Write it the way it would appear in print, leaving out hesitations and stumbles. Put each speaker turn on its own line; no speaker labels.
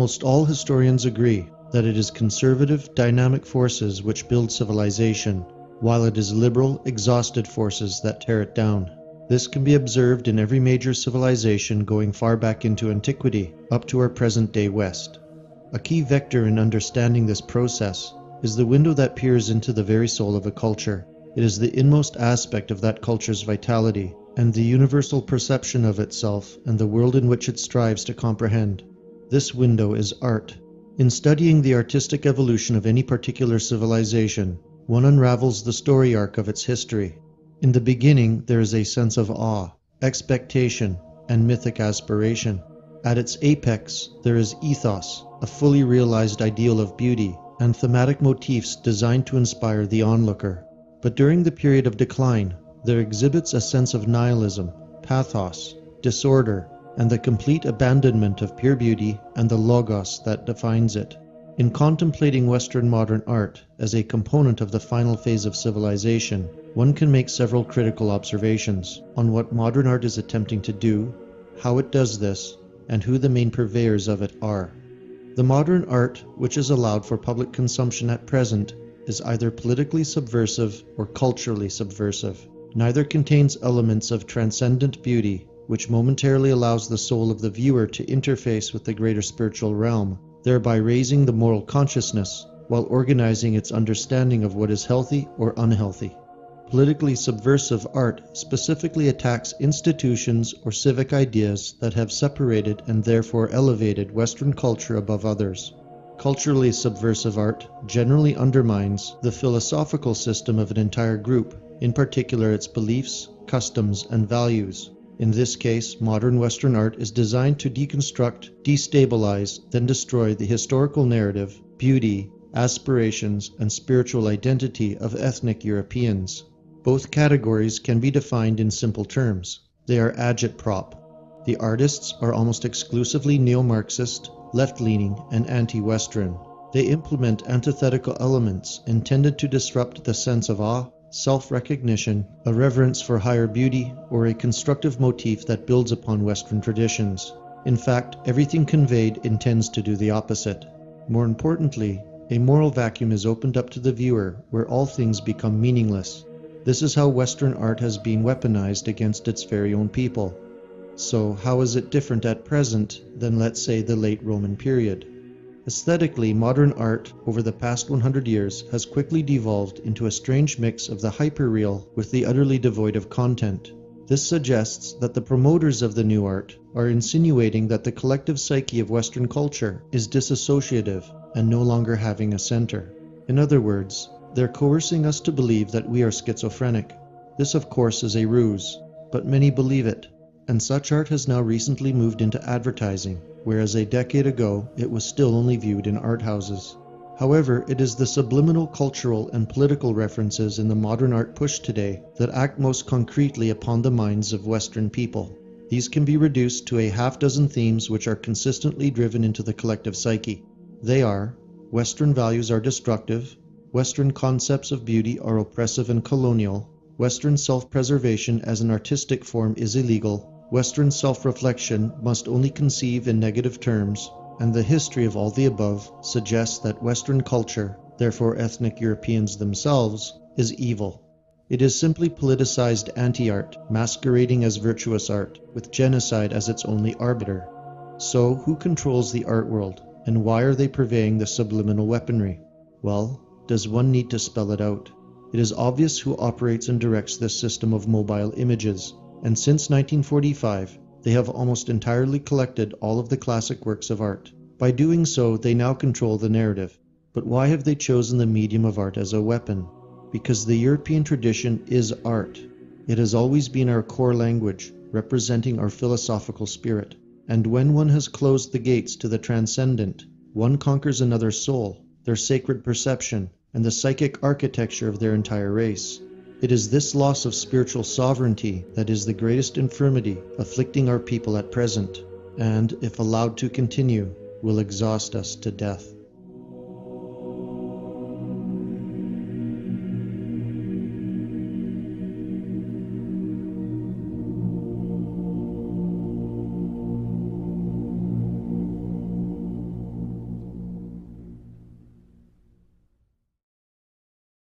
Almost all historians agree that it is conservative, dynamic forces which build civilization, while it is liberal, exhausted forces that tear it down. This can be observed in every major civilization going far back into antiquity, up to our present-day West. A key vector in understanding this process is the window that peers into the very soul of a culture. It is the inmost aspect of that culture's vitality, and the universal perception of itself and the world in which it strives to comprehend. This window is art. In studying the artistic evolution of any particular civilization, one unravels the story arc of its history. In the beginning, there is a sense of awe, expectation, and mythic aspiration. At its apex, there is ethos, a fully realized ideal of beauty, and thematic motifs designed to inspire the onlooker. But during the period of decline, there exhibits a sense of nihilism, pathos, disorder, and the complete abandonment of pure beauty and the logos that defines it. In contemplating Western modern art as a component of the final phase of civilization, one can make several critical observations on what modern art is attempting to do, how it does this, and who the main purveyors of it are. The modern art, which is allowed for public consumption at present, is either politically subversive or culturally subversive. Neither contains elements of transcendent beauty, which momentarily allows the soul of the viewer to interface with the greater spiritual realm, thereby raising the moral consciousness, while organizing its understanding of what is healthy or unhealthy. Politically subversive art specifically attacks institutions or civic ideas that have separated and therefore elevated Western culture above others. Culturally subversive art generally undermines the philosophical system of an entire group, in particular its beliefs, customs, and values. In this case, modern Western art is designed to deconstruct, destabilize, then destroy the historical narrative, beauty, aspirations, and spiritual identity of ethnic Europeans. Both categories can be defined in simple terms. They are agitprop. The artists are almost exclusively neo-Marxist, left-leaning, and anti-Western. They implement antithetical elements intended to disrupt the sense of awe, self-recognition, a reverence for higher beauty, or a constructive motif that builds upon Western traditions. In fact, everything conveyed intends to do the opposite. More importantly, a moral vacuum is opened up to the viewer where all things become meaningless. This is how Western art has been weaponized against its very own people. So, how is it different at present than, let's say, the late Roman period? Aesthetically, modern art over the past 100 years has quickly devolved into a strange mix of the hyperreal with the utterly devoid of content. This suggests that the promoters of the new art are insinuating that the collective psyche of Western culture is disassociative and no longer having a center. In other words, they're coercing us to believe that we are schizophrenic. This, of course, is a ruse, but many believe it, and such art has now recently moved into advertising, whereas a decade ago it was still only viewed in art houses. However, it is the subliminal cultural and political references in the modern art push today that act most concretely upon the minds of Western people. These can be reduced to a half-dozen themes which are consistently driven into the collective psyche. They are: Western values are destructive, Western concepts of beauty are oppressive and colonial, Western self-preservation as an artistic form is illegal, Western self-reflection must only conceive in negative terms, and the history of all the above suggests that Western culture, therefore ethnic Europeans themselves, is evil. It is simply politicized anti-art, masquerading as virtuous art, with genocide as its only arbiter. So, who controls the art world, and why are they purveying the subliminal weaponry? Well, does one need to spell it out? It is obvious who operates and directs this system of mobile images, and since 1945, they have almost entirely collected all of the classic works of art. By doing so, they now control the narrative. But why have they chosen the medium of art as a weapon? Because the European tradition is art. It has always been our core language, representing our philosophical spirit. And when one has closed the gates to the transcendent, one conquers another's soul, their sacred perception, and the psychic architecture of their entire race. It is this loss of spiritual sovereignty that is the greatest infirmity afflicting our people at present, and, if allowed to continue, will exhaust us to death.